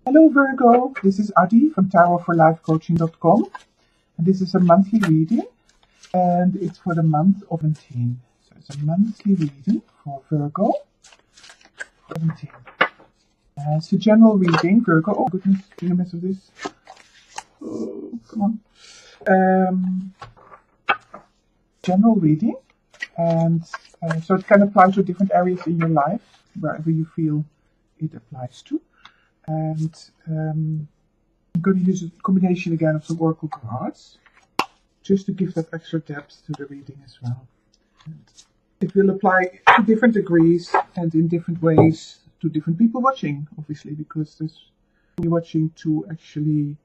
Hello Virgo, this is Adi from tarotforlifecoaching.com, and this is a monthly reading, and it's for the month of 17. So it's a monthly reading for Virgo 17. It's a general reading, Virgo. Oh goodness, can you mess with this? Oh, come on. General reading, and so it can apply to different areas in your life, wherever you feel it applies to. And I'm going to use a combination again of some oracle cards, just to give that extra depth to the reading as well. It will apply to different degrees and in different ways to different people watching, obviously, because there's people watching to actually,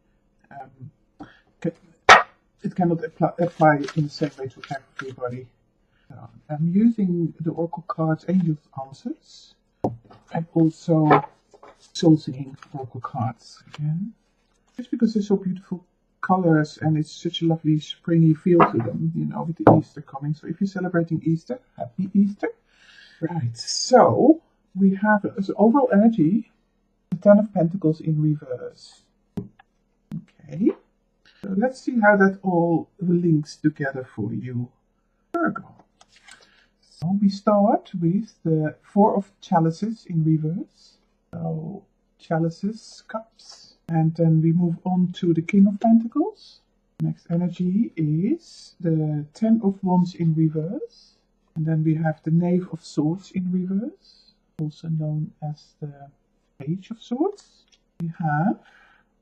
it cannot apply in the same way to everybody. So I'm using the oracle cards Angels Answers, and also soul singing oracle cards again, just because they're so beautiful colors and it's such a lovely springy feel to them, you know, with the Easter coming. So if you're celebrating Easter, happy Easter. Right, so we have as overall energy the Ten of Pentacles in reverse. Okay, so let's see how that all links together for you, Virgo. So we start with the Four of Chalices in reverse. So chalices, cups, and then we move on to the King of Pentacles. Next energy is the Ten of Wands in reverse, and then we have the Knave of Swords in reverse, also known as the Page of Swords. We have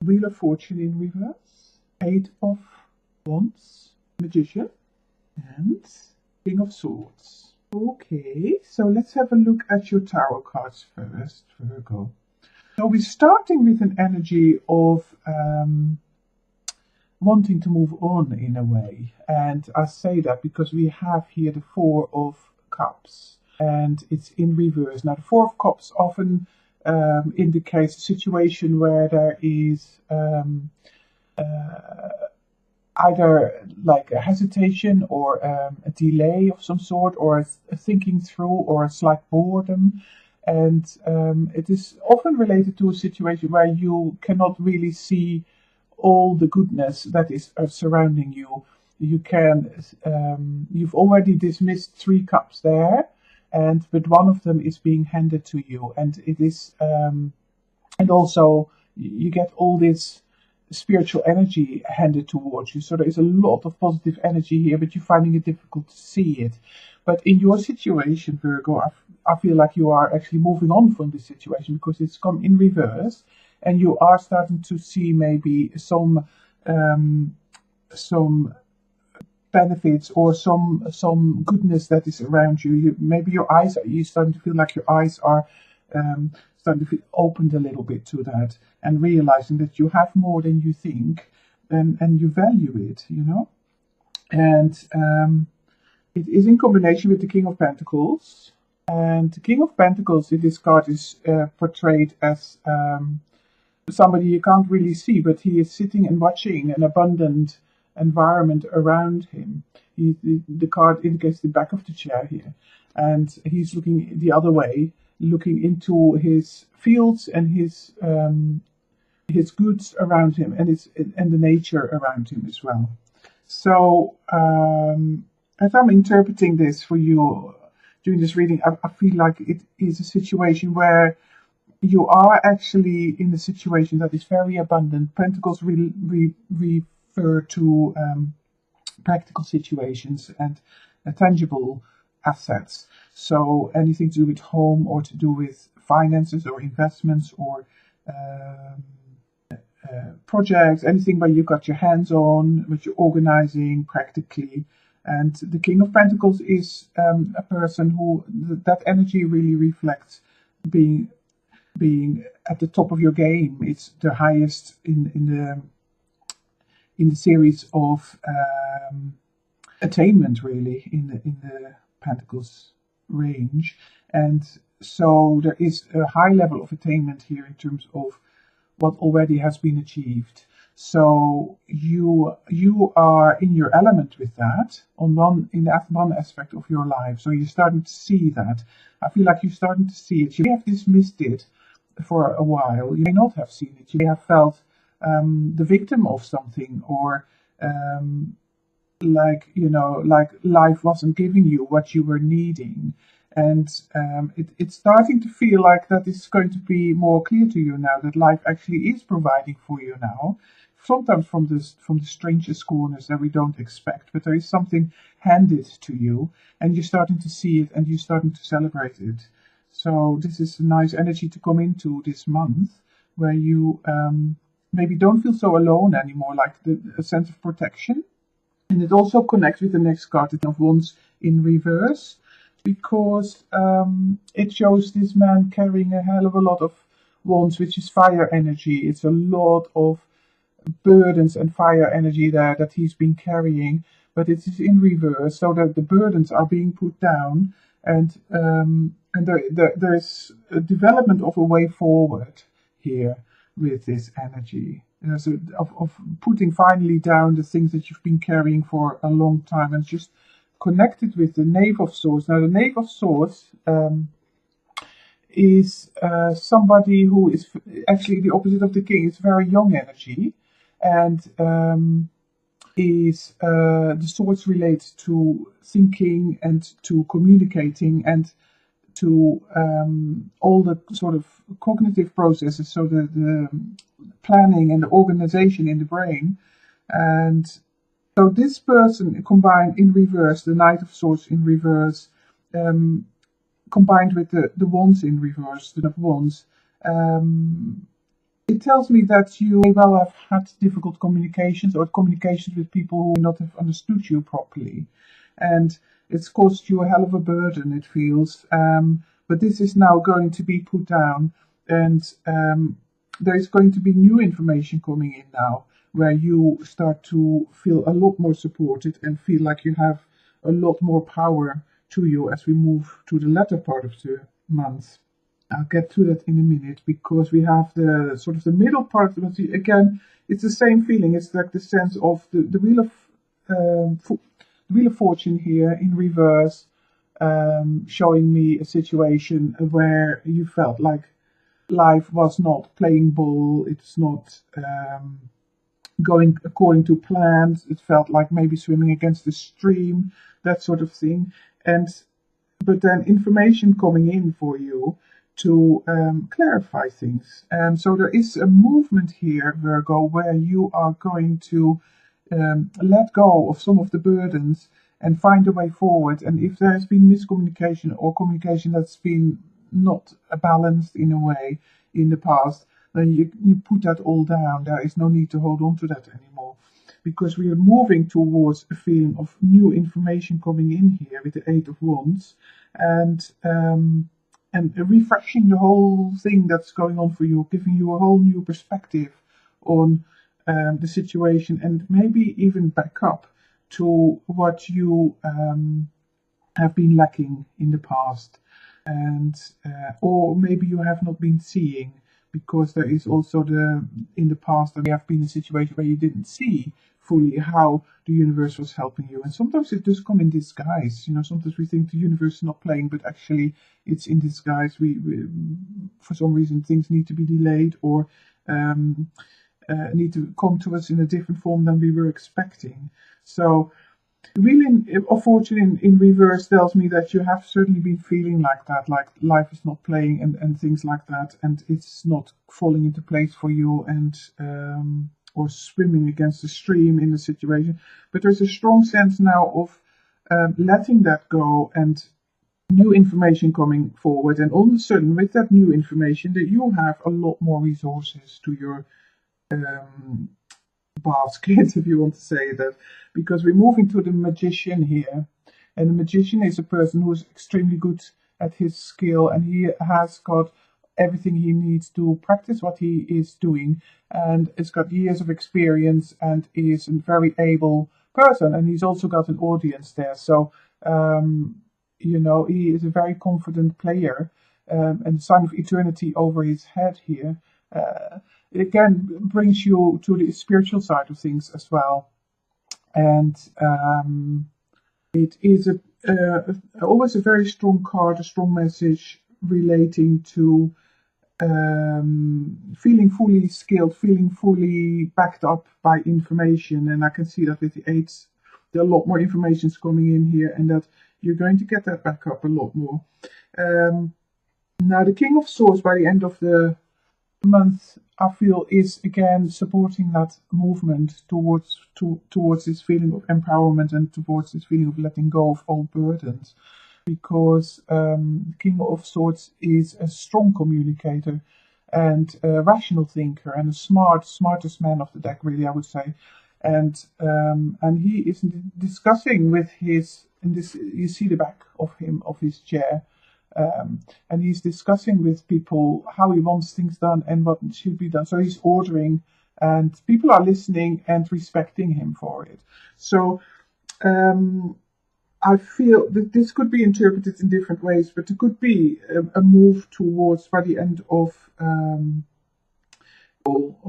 Wheel of Fortune in reverse, Eight of Wands, Magician, and King of Swords. Okay, so let's have a look at your tarot cards first, Virgo. So we're starting with an energy of wanting to move on in a way. And I say that because we have here the Four of Cups, and it's in reverse. Now, the Four of Cups often indicates a situation where there is either like a hesitation or a delay of some sort, or a thinking through, or a slight boredom. And it is often related to a situation where you cannot really see all the goodness that is surrounding you. You can, you've already dismissed 3 cups there, but one of them is being handed to you, and it is, and also you get all this spiritual energy handed towards you. So there is a lot of positive energy here, but you're finding it difficult to see it. But in your situation, Virgo, I feel like you are actually moving on from this situation, because it's come in reverse, and you are starting to see maybe some benefits or some goodness that is around you. Maybe you're starting to feel like your eyes are starting to feel opened a little bit to that, and realizing that you have more than you think, and you value it, you know. And it is in combination with the King of Pentacles. And the King of Pentacles in this card is portrayed as somebody you can't really see, but he is sitting and watching an abundant environment around him. The card indicates the back of the chair here, and he's looking the other way, looking into his fields and his goods around him, and the nature around him as well. So as I'm interpreting this for you during this reading, I feel like it is a situation where you are actually in a situation that is very abundant. Pentacles refer to practical situations and tangible assets. So anything to do with home, or to do with finances or investments, or projects, anything where you got your hands on, which you're organizing practically. And the King of Pentacles is a person who that energy really reflects being at the top of your game. It's the highest in the series of attainment, really, in the Pentacles range. And so there is a high level of attainment here in terms of what already has been achieved. So you are in your element with that in that one aspect of your life. So you're starting to see that. I feel like you're starting to see it. You have dismissed it for a while. You may not have seen it. You may have felt the victim of something, or like, like life wasn't giving you what you were needing. And it's starting to feel like that is going to be more clear to you now, that life actually is providing for you now. Sometimes from the strangest corners that we don't expect, but there is something handed to you, and you're starting to see it, and you're starting to celebrate it. So this is a nice energy to come into this month, where you maybe don't feel so alone anymore, like a sense of protection. And it also connects with the next card, the Ten of Wands in reverse, because it shows this man carrying a hell of a lot of wands, which is fire energy. It's a lot of burdens and fire energy there that he's been carrying, but it is in reverse, so that the burdens are being put down, and there is a development of a way forward here with this energy. So of putting finally down the things that you've been carrying for a long time, and just connected with the Knave of Swords. Now, the Knave of Swords is somebody who is actually the opposite of the King. It's very young energy, and is the swords relate to thinking and to communicating and to all the sort of cognitive processes, so the planning and the organization in the brain. And so this person combined in reverse, the Knight of Swords in reverse, combined with the Wands in reverse, the Wands, it tells me that you may well have had difficult communications, or communications with people who may not have understood you properly. And it's caused you a hell of a burden, it feels. But this is now going to be put down, and there is going to be new information coming in now, where you start to feel a lot more supported and feel like you have a lot more power to you as we move to the latter part of the month. I'll get to that in a minute, because we have the sort of the middle part of the month. Again, it's the same feeling. It's like the sense of the Wheel of the Wheel of Fortune here in reverse, showing me a situation where you felt like life was not playing ball. It's not going according to plans. It felt like maybe swimming against the stream, that sort of thing. But then information coming in for you to clarify things. So there is a movement here, Virgo, where you are going to let go of some of the burdens and find a way forward. And if there has been miscommunication or communication that's been not balanced in a way in the past, then you put that all down. There is no need to hold on to that anymore, because we are moving towards a feeling of new information coming in here with the Eight of Wands, and refreshing the whole thing that's going on for you, giving you a whole new perspective on the situation, and maybe even back up to what you have been lacking in the past, and or maybe you have not been seeing, because there is also in the past there have been a situation where you didn't see fully how the universe was helping you. And sometimes it does come in disguise. Sometimes we think the universe is not playing, but actually it's in disguise. We for some reason things need to be delayed, or need to come to us in a different form than we were expecting. So the Wheel of Fortune in reverse tells me that you have certainly been feeling like that, like life is not playing and things like that, and it's not falling into place for you, and or swimming against the stream in the situation. But there's a strong sense now of letting that go, and new information coming forward. And all of a sudden, with that new information, that you have a lot more resources to your basket, if you want to say that, because we're moving to the Magician here, and the Magician is a person who is extremely good at his skill, and he has got everything he needs to practice what he is doing, and has got years of experience, and is a very able person, and he's also got an audience there. So he is a very confident player, and sign of eternity over his head here. It again brings you to the spiritual side of things as well, and it is always a very strong card, a strong message relating to feeling fully skilled, feeling fully backed up by information. And I can see that with the eights, there are a lot more information coming in here, and that you're going to get that back up a lot more. Now, the King of Swords by the end of the month, I feel, is again supporting that movement towards this feeling of empowerment and towards this feeling of letting go of all burdens, because King of Swords is a strong communicator and a rational thinker and a smartest man of the deck, really, I would say. And he is discussing with his, in this, you see the back of him, of his chair, and he's discussing with people how he wants things done and what should be done. So he's ordering, and people are listening and respecting him for it. So I feel that this could be interpreted in different ways, but it could be a move towards, by the end of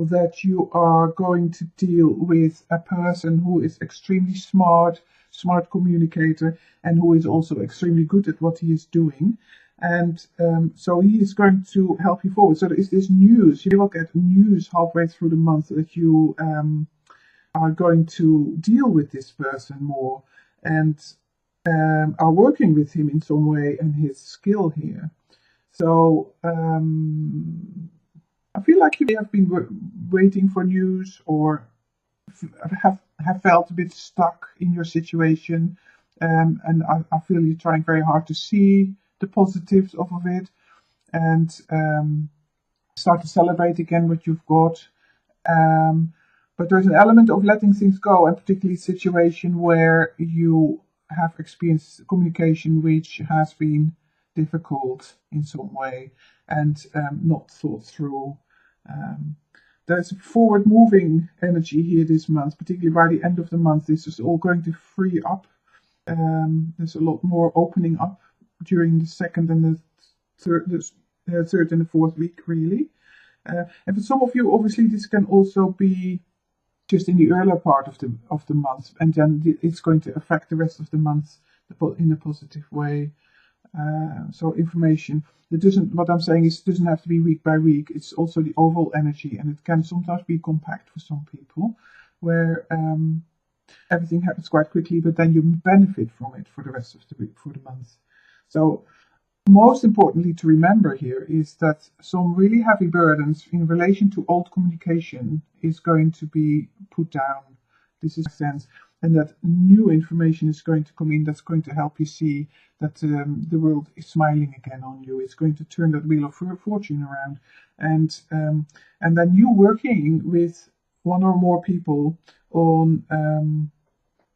that you are going to deal with a person who is extremely smart communicator, and who is also extremely good at what he is doing. And so he is going to help you forward. So there is this news. You will get news halfway through the month that you are going to deal with this person more, and are working with him in some way and his skill here. So I feel like you may have been waiting for news, or have felt a bit stuck in your situation, and I feel you're trying very hard to see the positives of it, and start to celebrate again what you've got. But there's an element of letting things go, and particularly a situation where you have experienced communication which has been difficult in some way and not thought through. There's a forward-moving energy here this month, particularly by the end of the month. This is all going to free up. There's a lot more opening up during the second and the third and the fourth week, really. And for some of you, obviously, this can also be just in the earlier part of the month, and then it's going to affect the rest of the month in a positive way. So information that doesn't, what I'm saying is, it doesn't have to be week by week. It's also the overall energy, and it can sometimes be compact for some people, where everything happens quite quickly, but then you benefit from it for the rest of the week, for the month. So most importantly to remember here is that some really heavy burdens in relation to old communication is going to be put down. This is sense. And that new information is going to come in that's going to help you see that the world is smiling again on you. It's going to turn that wheel of fortune around. And then you working with one or more people on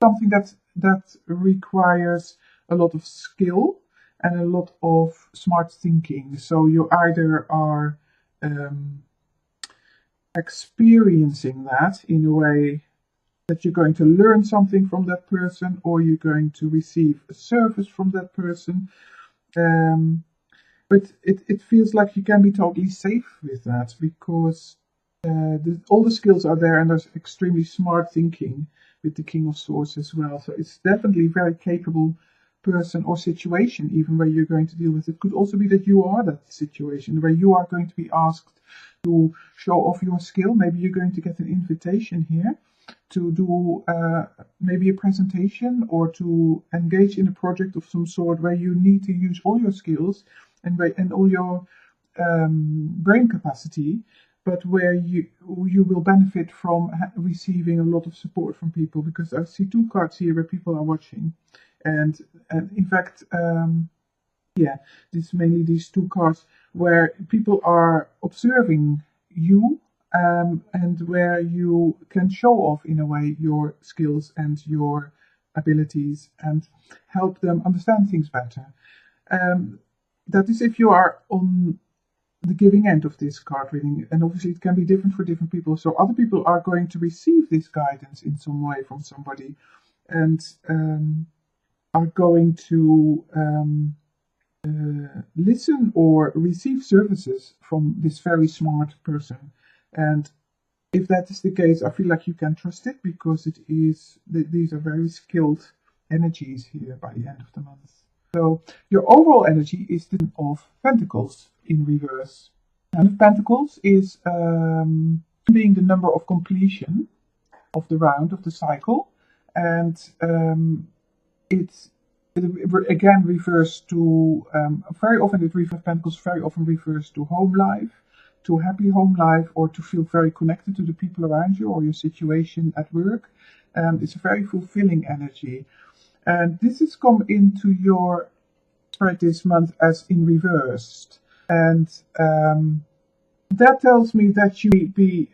something that requires a lot of skill and a lot of smart thinking. So you either are experiencing that in a way that you're going to learn something from that person, or you're going to receive a service from that person. But it feels like you can be totally safe with that, because all the skills are there, and there's extremely smart thinking with the King of Swords as well. So it's definitely a very capable person or situation, even where you're going to deal with it. Could also be that you are that situation where you are going to be asked to show off your skill. Maybe you're going to get an invitation here to do maybe a presentation, or to engage in a project of some sort where you need to use all your skills and all your brain capacity, but where you will benefit from receiving a lot of support from people. Because I see two cards here where people are watching, and in fact, this is mainly these two cards where people are observing you, and where you can show off in a way your skills and your abilities and help them understand things better. That is if you are on the giving end of this card reading, and obviously it can be different for different people. So other people are going to receive this guidance in some way from somebody, and are going to listen or receive services from this very smart person. And if that is the case, I feel like you can trust it, because these are very skilled energies here by the end of the month. So your overall energy is the Ten of Pentacles in reverse. Nine of Pentacles is being the number of completion of the round of the cycle, and it again refers to very often the Three of Pentacles very often refers to home life, to happy home life, or to feel very connected to the people around you or your situation at work. It's a very fulfilling energy, and this has come into your spread this month as in reversed, and that tells me that you may be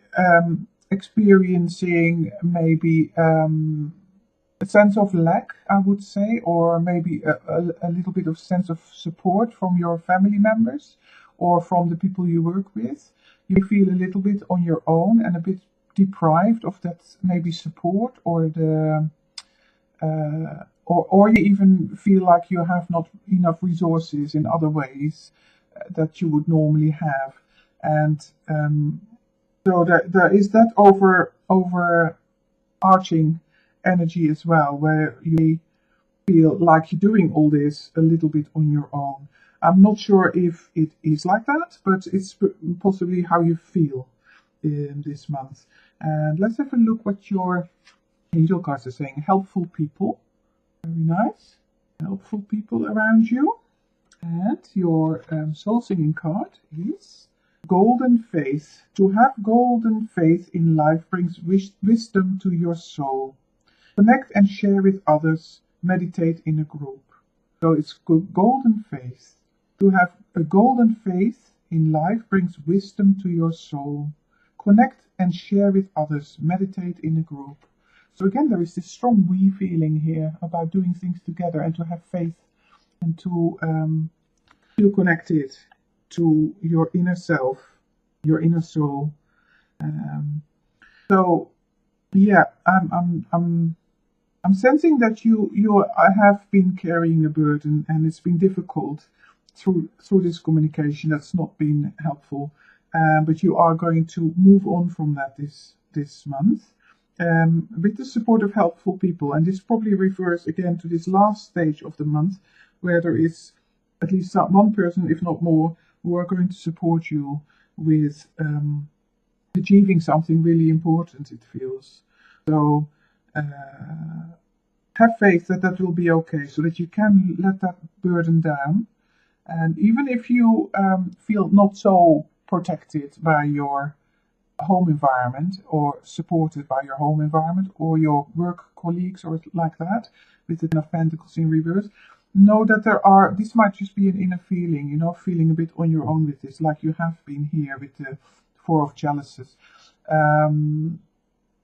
experiencing maybe a sense of lack, I would say, or maybe a little bit of sense of support from your family members or from the people you work with. You feel a little bit on your own and a bit deprived of that maybe support, or the or you even feel like you have not enough resources in other ways that you would normally have. And so there is that overarching energy as well, where you feel like you're doing all this a little bit on your own. I'm not sure if it is like that, but it's possibly how you feel in this month. And let's have a look what your angel cards are saying. Helpful people. Very nice. Helpful people around you. And your soul singing card is Golden Faith. To have golden faith in life brings wisdom to your soul. Connect and share with others. Meditate in a group. So it's golden faith. To have a golden faith in life brings wisdom to your soul. Connect and share with others. Meditate in a group. So again, there is this strong we feeling here about doing things together and to have faith and to feel connected to your inner self, your inner soul. So yeah, I'm sensing that you have been carrying a burden, and it's been difficult through this communication. That's not been helpful, but you are going to move on from that this month with the support of helpful people. And this probably refers again to this last stage of the month, where there is at least one person, if not more, who are going to support you with achieving something really important, it feels. So have faith that that will be okay, so that you can let that burden down. And even if you feel not so protected by your home environment, or supported by your home environment or your work colleagues or like that, with the Ten of Pentacles in reverse, know that this might just be an inner feeling, feeling a bit on your own with this, like you have been here with the Four of Chalices.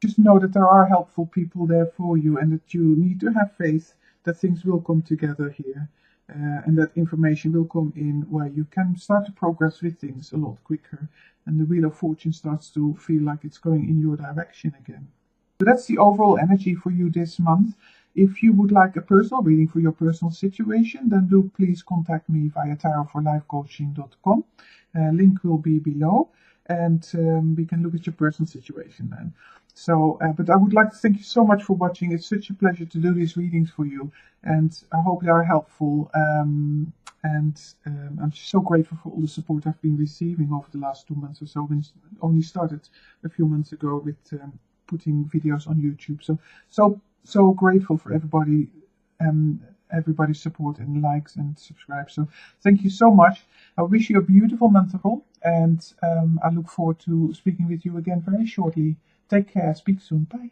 Just know that there are helpful people there for you, and that you need to have faith that things will come together here, and that information will come in where you can start to progress with things a lot quicker, and the Wheel of Fortune starts to feel like it's going in your direction again. So that's the overall energy for you this month. If you would like a personal reading for your personal situation, then do please contact me via tarotforlifecoaching.com. Link will be below, and we can look at your personal situation then. So, but I would like to thank you so much for watching. It's such a pleasure to do these readings for you, and I hope they are helpful. I'm so grateful for all the support I've been receiving over the last 2 months or so. We only started a few months ago with putting videos on YouTube. So grateful for everybody's support and likes and subscribe. So thank you so much. I wish you a beautiful month of all, and I look forward to speaking with you again very shortly. Take care. Speak soon. Bye.